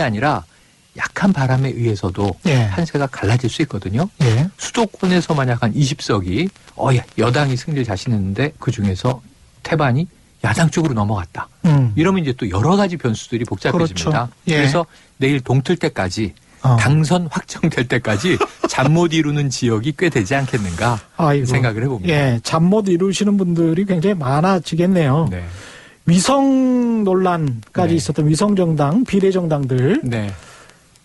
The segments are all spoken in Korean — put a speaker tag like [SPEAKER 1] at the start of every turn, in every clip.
[SPEAKER 1] 아니라 약한 바람에 의해서도
[SPEAKER 2] 예.
[SPEAKER 1] 판세가 갈라질 수 있거든요.
[SPEAKER 2] 예.
[SPEAKER 1] 수도권에서 만약 한 20석이 여당이 승리를 자신했는데 그중에서 태반이 야당 쪽으로 넘어갔다. 이러면 이제 또 여러 가지 변수들이 복잡해집니다.
[SPEAKER 2] 그렇죠. 예.
[SPEAKER 1] 그래서 내일 동틀 때까지 당선 확정될 때까지 잠 못 이루는 지역이 꽤 되지 않겠는가 생각을 해봅니다.
[SPEAKER 2] 예, 잠 못 이루시는 분들이 굉장히 많아지겠네요.
[SPEAKER 1] 네.
[SPEAKER 2] 위성 논란까지
[SPEAKER 1] 네.
[SPEAKER 2] 있었던 위성정당, 비례정당들.
[SPEAKER 1] 네.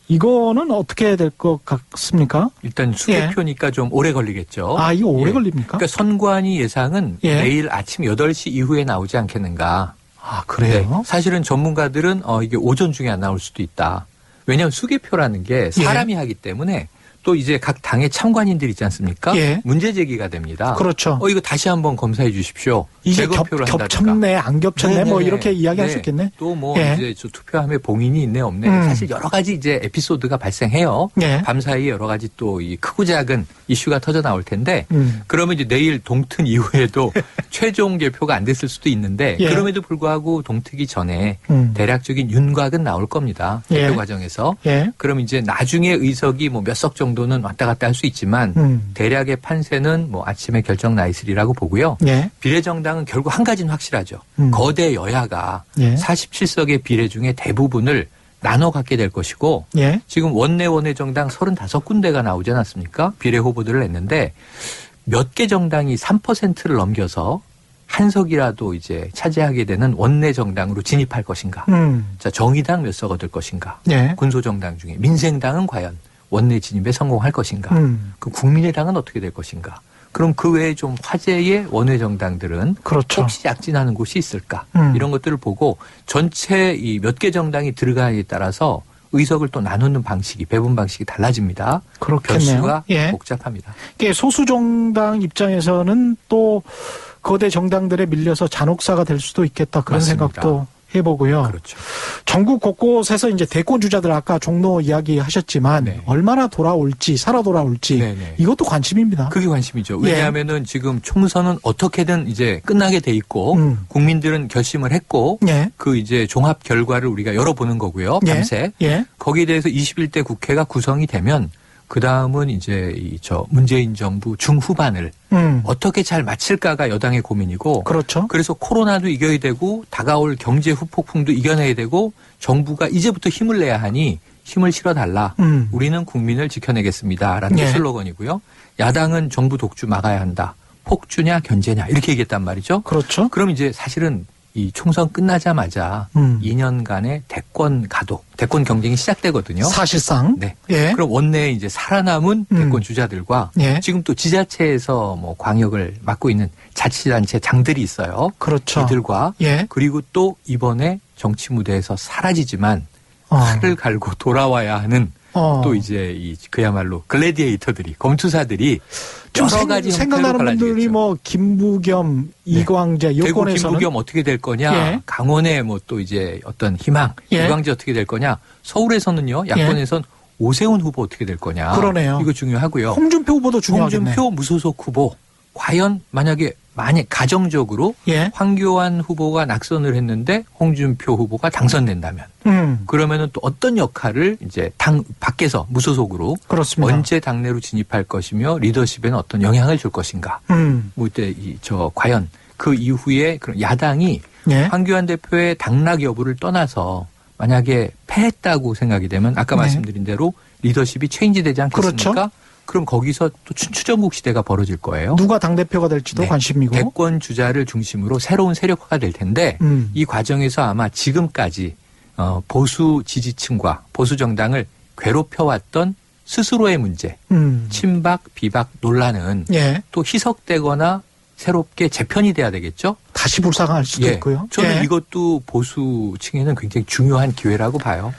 [SPEAKER 2] 이거는 어떻게 될 것 같습니까?
[SPEAKER 1] 일단 수개표니까 좀 오래 걸리겠죠.
[SPEAKER 2] 아, 이거 오래 걸립니까?
[SPEAKER 1] 그러니까 선관위 예상은 내일 아침 8시 이후에 나오지 않겠는가.
[SPEAKER 2] 아, 그래요?
[SPEAKER 1] 네. 사실은 전문가들은 이게 오전 중에 안 나올 수도 있다. 왜냐하면 수개표라는 게 사람이 하기 때문에 또 이제 각 당의 참관인들 있지 않습니까? 문제 제기가 됩니다.
[SPEAKER 2] 그렇죠.
[SPEAKER 1] 이거 다시 한번 검사해 주십시오.
[SPEAKER 2] 이게 겹쳤네, 안 겹쳤네,
[SPEAKER 1] 네네.
[SPEAKER 2] 뭐 이렇게 이야기할 수 있겠네.
[SPEAKER 1] 또 뭐 이제 저 투표함에 봉인이 있네 없네. 사실 여러 가지 이제 에피소드가 발생해요. 밤사이에 여러 가지 또 이 크고 작은 이슈가 터져 나올 텐데 그러면 이제 내일 동특 이후에도 최종 개표가 안 됐을 수도 있는데 그럼에도 불구하고 동특이 전에 대략적인 윤곽은 나올 겁니다. 개표 과정에서. 그럼 이제 나중에 의석이 뭐 몇 석 정도는 왔다 갔다 할 수 있지만 대략의 판세는 뭐 아침에 결정 나 있으리라고 보고요. 비례정당은 결국 한 가지는 확실하죠. 거대 여야가 47석의 비례 중에 대부분을 나눠 갖게 될 것이고 지금 원내 정당 35군데가 나오지 않았습니까? 비례 후보들을 냈는데 몇 개 정당이 3%를 넘겨서 한 석이라도 이제 차지하게 되는 원내 정당으로 진입할 것인가? 자, 정의당 몇 석 얻을 것인가? 군소정당 중에 민생당은 과연 원내 진입에 성공할 것인가? 그 국민의당은 어떻게 될 것인가? 그럼 그 외에 좀 화제의 원외 정당들은 혹시 약진하는 곳이 있을까? 이런 것들을 보고 전체 이 몇 개 정당이 들어가냐에 따라서 의석을 또 나누는 방식이 배분 방식이 달라집니다.
[SPEAKER 2] 그렇겠네요.
[SPEAKER 1] 변수가 복잡합니다.
[SPEAKER 2] 소수 정당 입장에서는 또 거대 정당들에 밀려서 잔혹사가 될 수도 있겠다 그런
[SPEAKER 1] 맞습니다.
[SPEAKER 2] 생각도 해보고요.
[SPEAKER 1] 그렇죠.
[SPEAKER 2] 전국 곳곳에서 이제 대권 주자들 아까 종로 이야기하셨지만 얼마나 돌아올지 살아 돌아올지 이것도 관심입니다.
[SPEAKER 1] 그게 관심이죠. 왜냐하면은 지금 총선은 어떻게든 이제 끝나게 돼 있고 국민들은 결심을 했고 그 이제 종합 결과를 우리가 열어보는 거고요. 밤새 거기에 대해서 21대 국회가 구성이 되면 그 다음은 이제 문재인 정부 중후반을 어떻게 잘 마칠까가 여당의 고민이고.
[SPEAKER 2] 그렇죠.
[SPEAKER 1] 그래서 코로나도 이겨야 되고 다가올 경제 후폭풍도 이겨내야 되고 정부가 이제부터 힘을 내야 하니 힘을 실어달라. 우리는 국민을 지켜내겠습니다라는 게 슬로건이고요. 야당은 정부 독주 막아야 한다. 폭주냐 견제냐 이렇게 얘기했단 말이죠.
[SPEAKER 2] 그렇죠.
[SPEAKER 1] 그럼 이제 사실은 이 총선 끝나자마자 2년간의 대권 경쟁이 시작되거든요.
[SPEAKER 2] 사실상.
[SPEAKER 1] 그럼 원내에 이제 살아남은 대권 주자들과 지금 또 지자체에서 뭐 광역을 맡고 있는 자치단체 장들이 있어요.
[SPEAKER 2] 그렇죠.
[SPEAKER 1] 이들과 그리고 또 이번에 정치 무대에서 사라지지만 칼을 갈고 돌아와야 하는 또 이제 그야말로 글래디에이터들이 검투사들이 여러 가지
[SPEAKER 2] 생각나는 분들이 뭐 김부겸, 이광재 여권에서는
[SPEAKER 1] 대구 김부겸 어떻게 될 거냐, 강원의 뭐 또 이제 어떤 희망, 이광재 어떻게 될 거냐, 서울에서는요 야권에선 오세훈 후보 어떻게 될 거냐,
[SPEAKER 2] 그러네요.
[SPEAKER 1] 이거 중요하고요.
[SPEAKER 2] 홍준표 후보도 중요하겠네.
[SPEAKER 1] 홍준표 무소속 후보 과연 만약 가정적으로 황교안 후보가 낙선을 했는데 홍준표 후보가 당선된다면 그러면은 또 어떤 역할을 이제 당 밖에서 무소속으로 언제 당내로 진입할 것이며 리더십에는 어떤 영향을 줄 것인가. 뭐 이때 과연 그 이후에 그런 야당이 황교안 대표의 당락 여부를 떠나서 만약에 패했다고 생각이 되면 아까 말씀드린 대로 리더십이 체인지되지 않겠습니까?
[SPEAKER 2] 그렇죠.
[SPEAKER 1] 그럼 거기서 또 춘추전국 시대가 벌어질 거예요.
[SPEAKER 2] 누가 당대표가 될지도 관심이고.
[SPEAKER 1] 대권 주자를 중심으로 새로운 세력화가 될 텐데 이 과정에서 아마 지금까지 보수 지지층과 보수 정당을 괴롭혀왔던 스스로의 문제, 친박, 비박 논란은 또 희석되거나 새롭게 재편이 돼야 되겠죠.
[SPEAKER 2] 다시 불상할 수도 있고요.
[SPEAKER 1] 저는 이것도 보수층에는 굉장히 중요한 기회라고 봐요.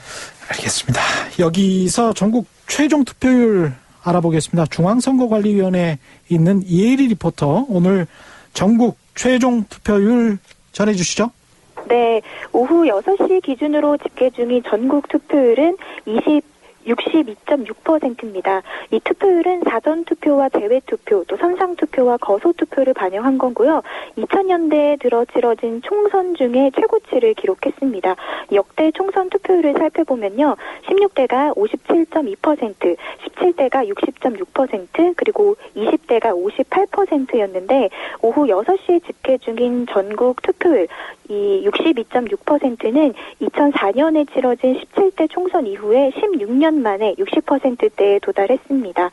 [SPEAKER 2] 알겠습니다. 여기서 전국 최종 투표율 알아보겠습니다. 중앙선거관리위원회에 있는 이혜리 리포터, 오늘 전국 최종 투표율 전해주시죠.
[SPEAKER 3] 네, 오후 6시 기준으로 집계 중인 전국 투표율은 62.6%입니다. 이 투표율은 사전투표와 재외투표, 또 선상투표와 거소투표를 반영한 건고요. 2000년대에 들어 치러진 총선 중에 최고치를 기록했습니다. 역대 총선 투표율을 살펴보면요. 16대가 57.2%, 17대가 60.6%, 그리고 20대가 58%였는데 오후 6시에 집계 중인 전국 투표율 이 62.6%는 2004년에 치러진 17대 총선 이후에 16년 만에 60%대에 도달했습니다.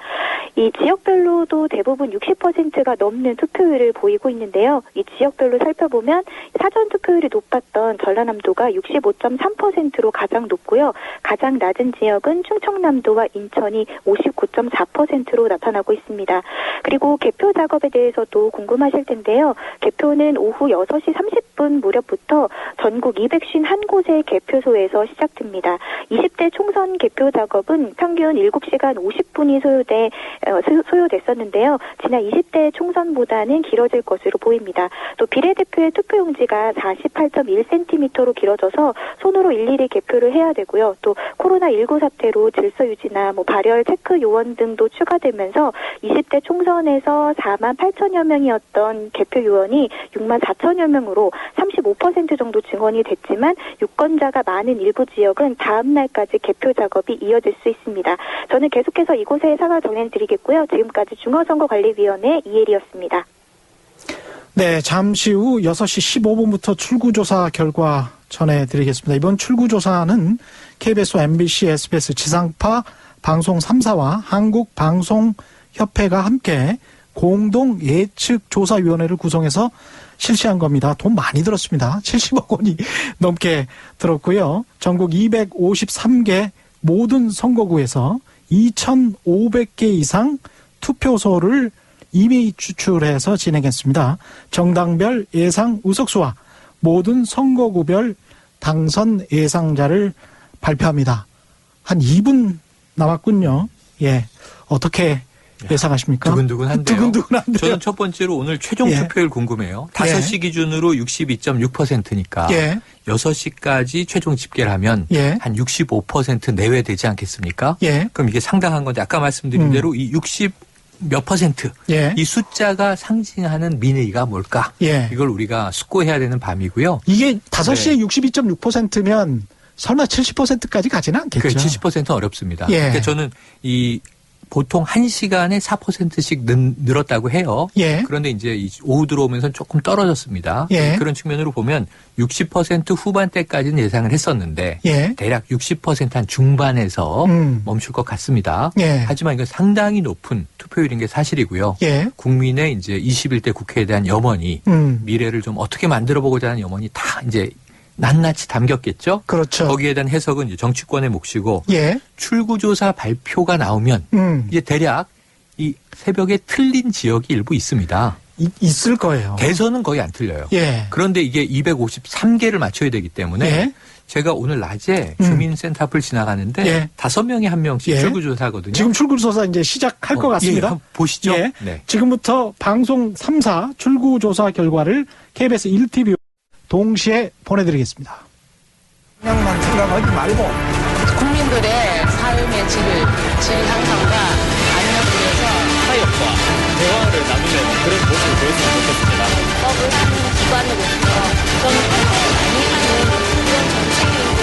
[SPEAKER 3] 이 지역별로도 대부분 60%가 넘는 투표율을 보이고 있는데요. 이 지역별로 살펴보면 사전 투표율이 높았던 전라남도가 65.3%로 가장 높고요. 가장 낮은 지역은 충청남도와 인천이 59.4%로 나타나고 있습니다. 그리고 개표 작업에 대해서도 궁금하실 텐데요. 개표는 오후 6시 30분 무렵부터 전국 251곳의 개표소에서 시작됩니다. 20대 총선 개표 작업은 평균 7시간 50분이 소요됐었는데요. 지난 20대 총선보다는 길어질 것으로 보입니다. 또 비례대표의 투표용지가 48.1cm로 길어져서 손으로 일일이 개표를 해야 되고요. 또 코로나19 사태로 질서 유지나 발열 체크 요원 등도 추가되면서 20대 총선에서 4만 8천여 명이었던 개표 요원이 6만 4천여 명으로 35% 정도 증원이 됐지만 유권자가 많은 일부 지역은 다음 날까지 개표 작업이 이어질 수 있습니다. 저는 계속해서 이곳에 상황 전해드리겠고요. 지금까지 중앙선거관리위원회 이혜리였습니다.
[SPEAKER 2] 네, 잠시 후 6시 15분부터 출구조사 결과 전해드리겠습니다. 이번 출구조사는 KBS, MBC, SBS 지상파 방송 3사와 한국방송협회가 함께 공동 예측조사위원회를 구성해서 실시한 겁니다. 돈 많이 들었습니다. 70억 원이 넘게 들었고요. 전국 253개 모든 선거구에서 2,500개 이상 투표소를 이미 추출해서 진행했습니다. 정당별 예상 의석수와 모든 선거구별 당선 예상자를 발표합니다. 한 2분 남았군요. 예, 어떻게 예상하십니까?
[SPEAKER 1] 두근두근한데요.
[SPEAKER 2] 두근두근한데요.
[SPEAKER 1] 저는 첫 번째로 오늘 최종 투표율 궁금해요. 5시 기준으로 62.6%니까 6시까지 최종 집계를 하면 한 65% 내외 되지 않겠습니까? 그럼 이게 상당한 건데 아까 말씀드린 대로 이 60 몇 퍼센트 이 숫자가 상징하는 민의가 뭘까? 이걸 우리가 숙고해야 되는 밤이고요.
[SPEAKER 2] 이게 5시에 62.6%면 설마 70%까지 가지는 않겠죠.
[SPEAKER 1] 70%는 어렵습니다. 그러니까 저는 이 보통 1시간에 4%씩 늘었다고 해요. 그런데 이제 오후 들어오면서 조금 떨어졌습니다. 그런 측면으로 보면 60% 후반대까지는 예상을 했었는데 대략 60% 중반에서 멈출 것 같습니다. 하지만 이건 상당히 높은 투표율인 게 사실이고요. 국민의 이제 21대 국회에 대한 염원이 미래를 좀 어떻게 만들어보고자 하는 염원이 다 이제 낱낱이 담겼겠죠.
[SPEAKER 2] 그렇죠.
[SPEAKER 1] 거기에 대한 해석은 이제 정치권의 몫이고 출구조사 발표가 나오면 이제 대략 이 새벽에 틀린 지역이 일부 있습니다.
[SPEAKER 2] 있을 거예요.
[SPEAKER 1] 대선은 거의 안 틀려요. 그런데 이게 253개를 맞춰야 되기 때문에 제가 오늘 낮에 주민센터 앞을 지나가는데 5명에 1명씩 출구조사거든요.
[SPEAKER 2] 지금 출구조사 이제 시작할 것 같습니다.
[SPEAKER 1] 한번 보시죠.
[SPEAKER 2] 지금부터 방송 3사 출구조사 결과를 KBS 1TV 동시에 보내드리겠습니다.
[SPEAKER 4] 그냥만 생각하지 말고
[SPEAKER 5] 국민들의 삶의 질 향상과 안녕을 위해서
[SPEAKER 6] 타협과 대화를 나누는 그런 모습을 보였으면 좋겠습니다.
[SPEAKER 5] 법을 하는 기관으로서 저는 많이 하는 그런 정치인들을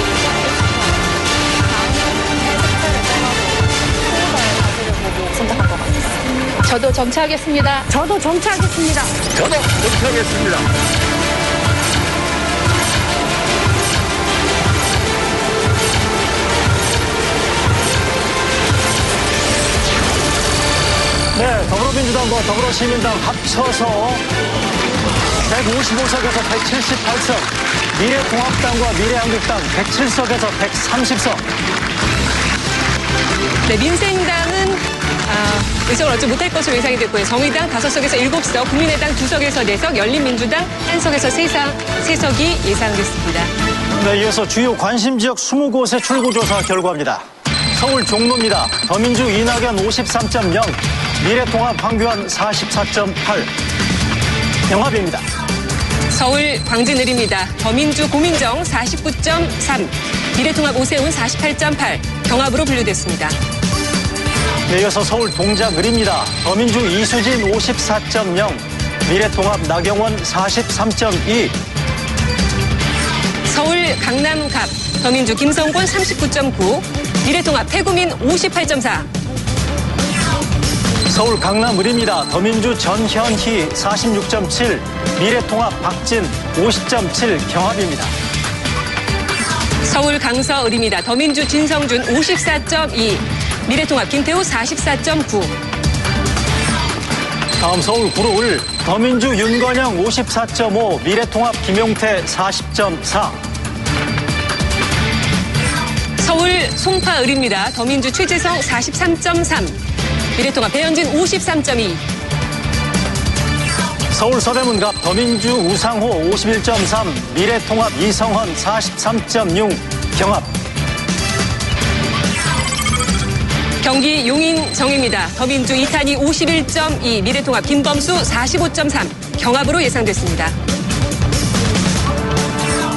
[SPEAKER 5] 선택할 것 같습니다.
[SPEAKER 7] 저도 정치하겠습니다.
[SPEAKER 8] 저도 정치하겠습니다.
[SPEAKER 4] 저도 정치하겠습니다.
[SPEAKER 9] 네, 더불어민주당과 더불어시민당 합쳐서 155석에서 178석, 미래통합당과 미래한국당 107석에서 130석.
[SPEAKER 7] 네, 민생당은 의석을 얻지 못할 것으로 예상이 됐고요. 정의당 5석에서 7석, 국민의당 2석에서 4석, 열린민주당 1석에서 3석이 예상됐습니다.
[SPEAKER 9] 네, 이어서 주요 관심지역 20곳의 출구조사 결과입니다. 서울 종로입니다. 더민주 이낙연 53.0, 미래통합 황교안 44.8. 영합입니다.
[SPEAKER 7] 서울 광진을입니다. 더민주 고민정 49.3, 미래통합 오세훈 48.8, 경합으로 분류됐습니다.
[SPEAKER 9] 네, 이어서 서울 동작을입니다. 더민주 이수진 54.0, 미래통합 나경원 43.2.
[SPEAKER 7] 서울 강남갑, 더민주 김성곤 39.9, 미래통합 태구민 58.4.
[SPEAKER 9] 서울 강남을입니다. 더민주 전현희 46.7, 미래통합 박진 50.7 경합입니다.
[SPEAKER 7] 서울 강서을입니다. 더민주 진성준 54.2, 미래통합 김태우 44.9.
[SPEAKER 9] 다음 서울 구로을, 더민주 윤건영 54.5, 미래통합 김용태 40.4.
[SPEAKER 7] 서울 송파을입니다. 더민주 최재성 43.3, 미래통합 배현진 53.2.
[SPEAKER 9] 서울 서대문갑, 더민주 우상호 51.3, 미래통합 이성헌 43.6 경합.
[SPEAKER 7] 경기 용인정입니다. 더민주 이탄희 51.2, 미래통합 김범수 45.3, 경합으로 예상됐습니다.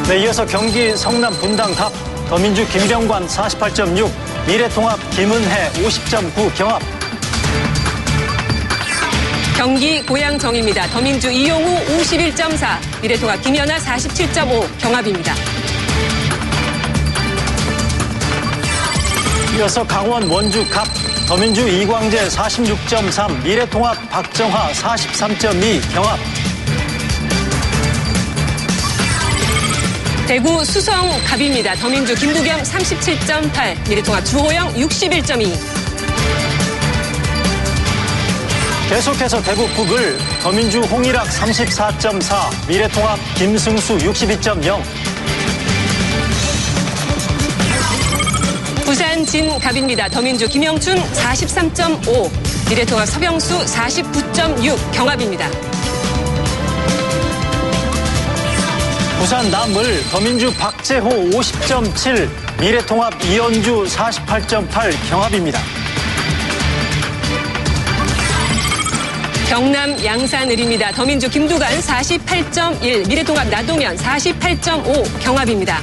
[SPEAKER 9] 네, 이어서 경기 성남 분당갑, 더민주 김병관 48.6, 미래통합 김은혜 50.9 경합.
[SPEAKER 7] 경기 고양정입니다. 더민주 이용우 51.4, 미래통합 김연아 47.5, 경합입니다.
[SPEAKER 9] 이어서 강원 원주갑, 더민주 이광재 46.3, 미래통합 박정화 43.2 경합.
[SPEAKER 7] 대구 수성갑입니다. 더민주 김부겸 37.8, 미래통합 주호영 61.2.
[SPEAKER 9] 계속해서 대구 북을, 더민주 홍일학 34.4, 미래통합 김승수 62.0.
[SPEAKER 7] 부산 진갑입니다. 더민주 김영춘 43.5, 미래통합 서병수 49.6, 경합입니다.
[SPEAKER 9] 부산 남을, 더민주 박재호 50.7, 미래통합 이현주 48.8 경합입니다.
[SPEAKER 7] 경남 양산을입니다. 더민주 김두관 48.1, 미래통합 나동현 48.5, 경합입니다.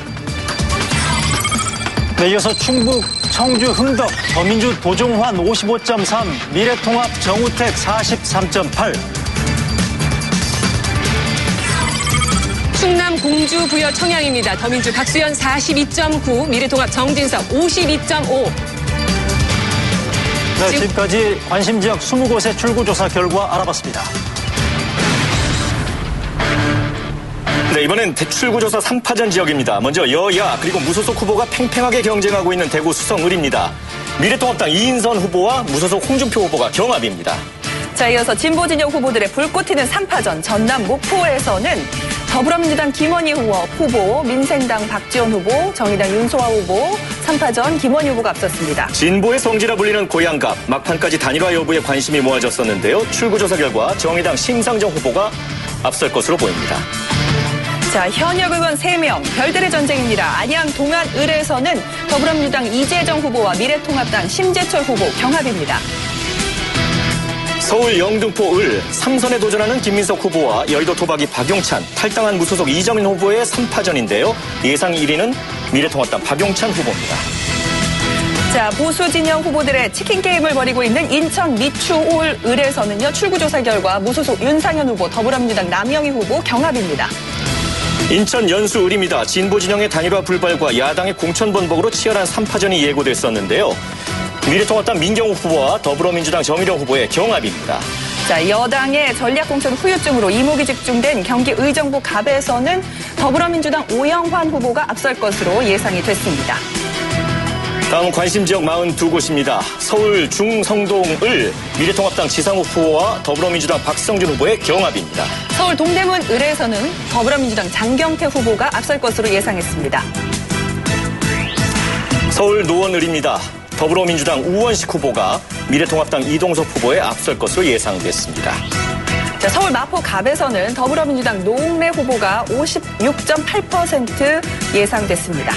[SPEAKER 9] 네, 이어서 충북 청주 흥덕, 더민주 도종환 55.3, 미래통합 정우택 43.8.
[SPEAKER 7] 충남 공주 부여 청양입니다. 더민주 박수현 42.9, 미래통합 정진석 52.5.
[SPEAKER 9] 네, 지금까지 관심지역 20곳의 출구조사 결과 알아봤습니다.
[SPEAKER 6] 네, 이번엔 출구조사 3파전 지역입니다. 먼저 여야 그리고 무소속 후보가 팽팽하게 경쟁하고 있는 대구 수성을입니다. 미래통합당 이인선 후보와 무소속 홍준표 후보가 경합입니다.
[SPEAKER 8] 자, 이어서 진보진영 후보들의 불꽃 튀는 3파전 전남 목포에서는 더불어민주당 김원희 후보, 민생당 박지원 후보, 정의당 윤소아 후보, 3파전 김원희 후보가 앞섰습니다.
[SPEAKER 6] 진보의 성지라 불리는 고양갑, 막판까지 단일화 여부에 관심이 모아졌었는데요. 출구조사 결과 정의당 심상정 후보가 앞설 것으로 보입니다.
[SPEAKER 8] 자, 현역 의원 3명, 별들의 전쟁입니다. 안양 동안을에서는 더불어민주당 이재정 후보와 미래통합당 심재철 후보 경합입니다.
[SPEAKER 6] 서울 영등포을 3선에 도전하는 김민석 후보와 여의도 토박이 박용찬, 탈당한 무소속 이정인 후보의 3파전인데요. 예상 1위는 미래통합당 박용찬 후보입니다.
[SPEAKER 8] 자, 보수 진영 후보들의 치킨 게임을 벌이고 있는 인천 미추홀을에서는요. 출구조사 결과 무소속 윤상현 후보, 더불어민주당 남영희 후보 경합입니다.
[SPEAKER 6] 인천 연수을입니다. 진보 진영의 단일화 불발과 야당의 공천 번복으로 치열한 3파전이 예고됐었는데요. 미래통합당 민경욱 후보와 더불어민주당 정의령 후보의 경합입니다.
[SPEAKER 8] 자, 여당의 전략공천 후유증으로 이목이 집중된 경기 의정부 갑에서는 더불어민주당 오영환 후보가 앞설 것으로 예상이 됐습니다.
[SPEAKER 6] 다음 관심지역 42곳입니다. 서울 중성동을 미래통합당 지상욱 후보와 더불어민주당 박성준 후보의 경합입니다.
[SPEAKER 8] 서울 동대문을에서는 더불어민주당 장경태 후보가 앞설 것으로 예상했습니다.
[SPEAKER 6] 서울 노원을입니다. 더불어민주당 우원식 후보가 미래통합당 이동석 후보에 앞설 것으로 예상됐습니다.
[SPEAKER 8] 자, 서울 마포갑에서는 더불어민주당 노웅래 후보가 56.8% 예상됐습니다.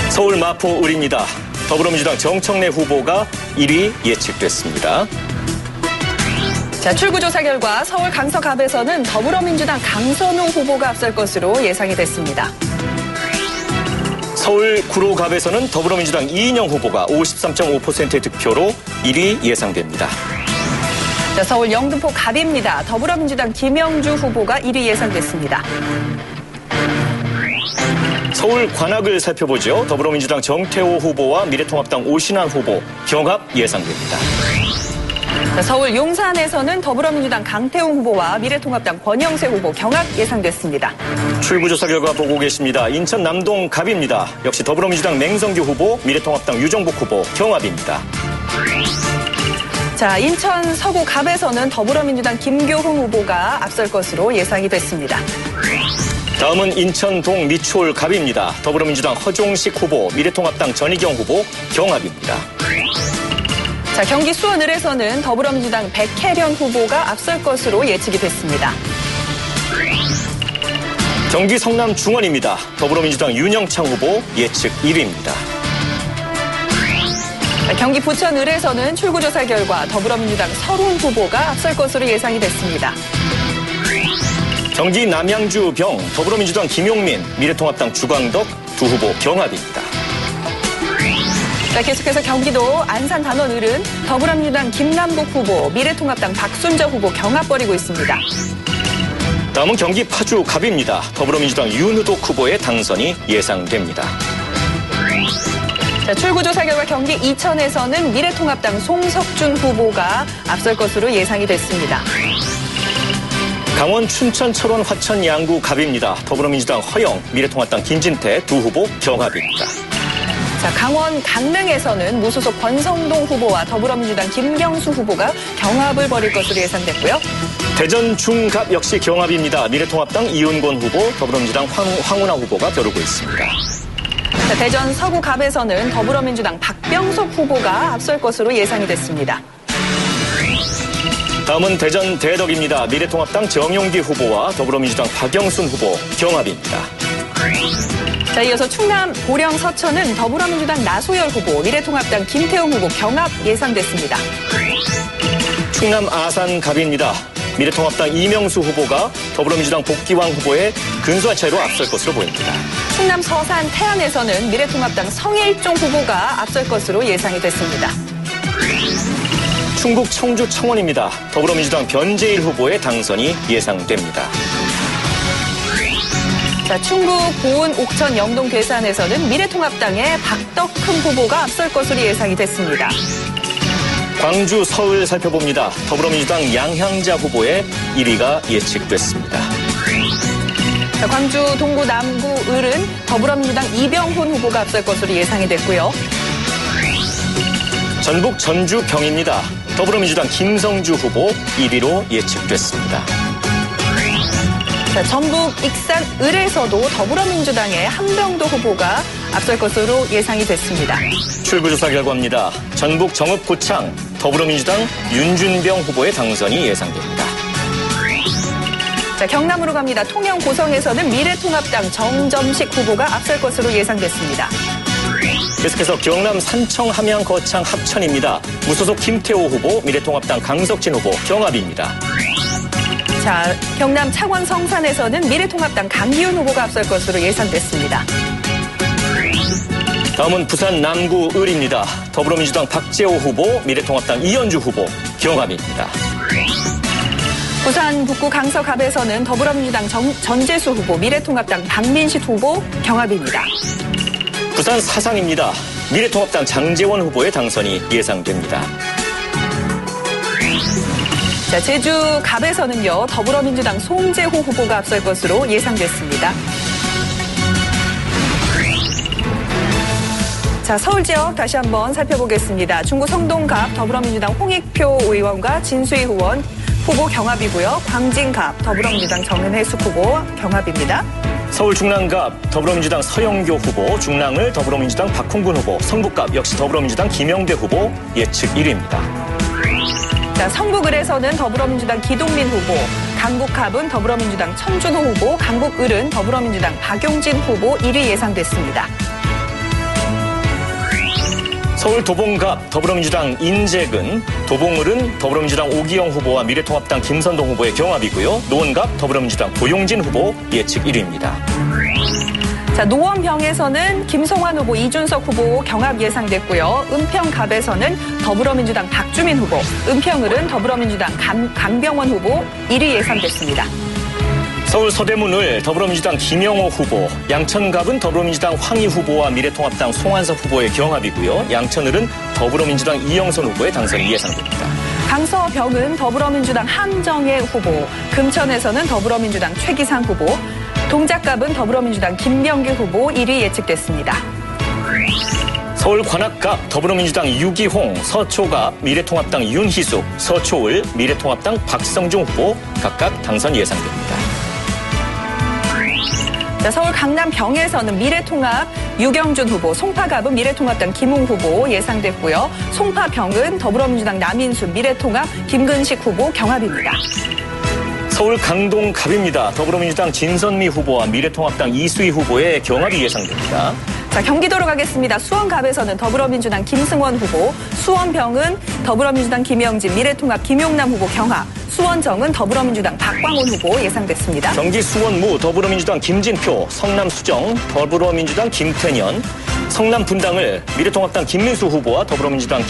[SPEAKER 6] 서울 마포을입니다. 더불어민주당 정청래 후보가 1위 예측됐습니다.
[SPEAKER 8] 자, 출구조사 결과 서울 강서갑에서는 더불어민주당 강선우 후보가 앞설 것으로 예상이 됐습니다.
[SPEAKER 6] 서울 구로갑에서는 더불어민주당 이인영 후보가 53.5%의 득표로 1위 예상됩니다.
[SPEAKER 8] 자, 서울 영등포 갑입니다. 더불어민주당 김영주 후보가 1위 예상됐습니다.
[SPEAKER 6] 서울 관악을 살펴보죠. 더불어민주당 정태호 후보와 미래통합당 오신환 후보 경합 예상됩니다.
[SPEAKER 8] 자, 서울 용산에서는 더불어민주당 강태웅 후보와 미래통합당 권영세 후보 경합 예상됐습니다.
[SPEAKER 6] 출구조사 결과 보고 계십니다. 인천 남동 갑입니다. 역시 더불어민주당 맹성규 후보, 미래통합당 유정복 후보 경합입니다.
[SPEAKER 8] 자, 인천 서구 갑에서는 더불어민주당 김교훈 후보가 앞설 것으로 예상이 됐습니다.
[SPEAKER 6] 다음은 인천 동 미추홀 갑입니다. 더불어민주당 허종식 후보, 미래통합당 전희경 후보 경합입니다.
[SPEAKER 8] 자, 경기 수원을에서는 더불어민주당 백혜련 후보가 앞설 것으로 예측이 됐습니다.
[SPEAKER 6] 경기 성남 중원입니다. 더불어민주당 윤영창 후보 예측 1위입니다.
[SPEAKER 8] 자, 경기 부천을에서는 출구조사 결과 더불어민주당 서훈 후보가 앞설 것으로 예상이 됐습니다.
[SPEAKER 6] 경기 남양주 병, 더불어민주당 김용민, 미래통합당 주광덕 두 후보 경합입니다.
[SPEAKER 8] 자, 계속해서 경기도 안산 단원을은 더불어민주당 김남국 후보, 미래통합당 박순저 후보 경합 벌이고 있습니다.
[SPEAKER 6] 다음은 경기 파주 갑입니다. 더불어민주당 윤우독 후보의 당선이 예상됩니다.
[SPEAKER 8] 자, 출구조사 결과 경기 이천에서는 미래통합당 송석준 후보가 앞설 것으로 예상이 됐습니다.
[SPEAKER 6] 강원 춘천 철원 화천 양구 갑입니다. 더불어민주당 허영, 미래통합당 김진태 두 후보 경합입니다.
[SPEAKER 8] 자, 강원 강릉에서는 무소속 권성동 후보와 더불어민주당 김경수 후보가 경합을 벌일 것으로 예상됐고요.
[SPEAKER 6] 대전 중갑 역시 경합입니다. 미래통합당 이은권 후보, 더불어민주당 황운하 후보가 겨루고 있습니다.
[SPEAKER 8] 자, 대전 서구갑에서는 더불어민주당 박병석 후보가 앞설 것으로 예상이 됐습니다.
[SPEAKER 6] 다음은 대전 대덕입니다. 미래통합당 정용기 후보와 더불어민주당 박영순 후보 경합입니다.
[SPEAKER 8] 자, 이어서 충남 보령 서천은 더불어민주당 나소열 후보, 미래통합당 김태웅 후보 경합 예상됐습니다.
[SPEAKER 6] 충남 아산 갑입니다. 미래통합당 이명수 후보가 더불어민주당 복기왕 후보의 근소한 차이로 앞설 것으로 보입니다.
[SPEAKER 8] 충남 서산 태안에서는 미래통합당 성일종 후보가 앞설 것으로 예상이 됐습니다.
[SPEAKER 6] 충북 청주 청원입니다. 더불어민주당 변재일 후보의 당선이 예상됩니다.
[SPEAKER 8] 자, 충북 보은 옥천 영동 괴산에서는 미래통합당의 박덕흠 후보가 앞설 것으로 예상이 됐습니다.
[SPEAKER 6] 광주 서울 살펴봅니다. 더불어민주당 양향자 후보의 1위가 예측됐습니다.
[SPEAKER 8] 자, 광주 동구 남구 을은 더불어민주당 이병훈 후보가 앞설 것으로 예상이 됐고요.
[SPEAKER 6] 전북 전주 병입니다. 더불어민주당 김성주 후보 1위로 예측됐습니다.
[SPEAKER 8] 자, 전북 익산 을에서도 더불어민주당의 한병도 후보가 앞설 것으로 예상이 됐습니다.
[SPEAKER 6] 출구조사 결과입니다. 전북 정읍 고창 더불어민주당 윤준병 후보의 당선이 예상됩니다.
[SPEAKER 8] 자, 경남으로 갑니다. 통영 고성에서는 미래통합당 정점식 후보가 앞설 것으로 예상됐습니다.
[SPEAKER 6] 계속해서 경남 산청 함양 거창 합천입니다. 무소속 김태호 후보, 미래통합당 강석진 후보 경합입니다.
[SPEAKER 8] 자, 경남 창원 성산에서는 미래통합당 강기훈 후보가 앞설 것으로 예상됐습니다.
[SPEAKER 6] 다음은 부산 남구 을입니다. 더불어민주당 박재호 후보, 미래통합당 이현주 후보 경합입니다.
[SPEAKER 8] 부산 북구 강서갑에서는 더불어민주당 전재수 후보, 미래통합당 박민식 후보 경합입니다.
[SPEAKER 6] 부산 사상입니다. 미래통합당 장재원 후보의 당선이 예상됩니다.
[SPEAKER 8] 자, 제주 갑에서는요, 더불어민주당 송재호 후보가 앞설 것으로 예상됐습니다. 자, 서울 지역 다시 한번 살펴보겠습니다. 중구 성동갑 더불어민주당 홍익표 의원과 진수희 의원 후보 경합이고요. 광진갑 더불어민주당 정은혜숙 후보 경합입니다.
[SPEAKER 6] 서울 중랑갑 더불어민주당 서영교 후보, 중랑을 더불어민주당 박홍근 후보, 성북갑 역시 더불어민주당 김영배 후보 예측 1위입니다.
[SPEAKER 8] 자, 성북을에서는 더불어민주당 기동민 후보, 강북갑은 더불어민주당 천준호 후보, 강북을은 더불어민주당 박용진 후보 1위 예상됐습니다.
[SPEAKER 6] 서울 도봉갑 더불어민주당 인재근, 도봉을은 더불어민주당 오기영 후보와 미래통합당 김선동 후보의 경합이고요. 노원갑 더불어민주당 고용진 후보 예측 1위입니다.
[SPEAKER 8] 자, 노원병에서는 김성환 후보, 이준석 후보 경합 예상됐고요. 은평갑에서는 더불어민주당 박주민 후보, 은평을은 더불어민주당 강병원 후보 1위 예상됐습니다.
[SPEAKER 6] 서울 서대문을 더불어민주당 김영호 후보, 양천갑은 더불어민주당 황희 후보와 미래통합당 송한섭 후보의 경합이고요. 양천을은 더불어민주당 이영선 후보의 당선이 예상됩니다.
[SPEAKER 8] 강서병은 더불어민주당 함정혜 후보, 금천에서는 더불어민주당 최기상 후보, 동작갑은 더불어민주당 김병규 후보 1위 예측됐습니다.
[SPEAKER 6] 서울 관악갑 더불어민주당 유기홍, 서초갑 미래통합당 윤희숙, 서초을 미래통합당 박성중 후보 각각 당선 예상됩니다.
[SPEAKER 8] 자, 서울 강남병에서는 미래통합 유경준 후보, 송파갑은 미래통합당 김웅 후보 예상됐고요. 송파병은 더불어민주당 남인수, 미래통합 김근식 후보 경합입니다.
[SPEAKER 6] 서울 강동갑입니다. 더불어민주당 진선미 후보와 미래통합당 이수희 후보의 경합이 예상됩니다.
[SPEAKER 8] 자, 경기도로 가겠습니다. 수원갑에서는 더불어민주당 김승원 후보, 수원병은 더불어민주당 김영진, 미래통합 김용남 후보 경합, 수원정은 더불어민주당 박광온 후보 예상됐습니다.
[SPEAKER 6] 경기 수원무 더불어민주당 김진표, 성남수정 더불어민주당 김태년, 성남 분당을 미래통합당 김민수 후보와 더불어민주당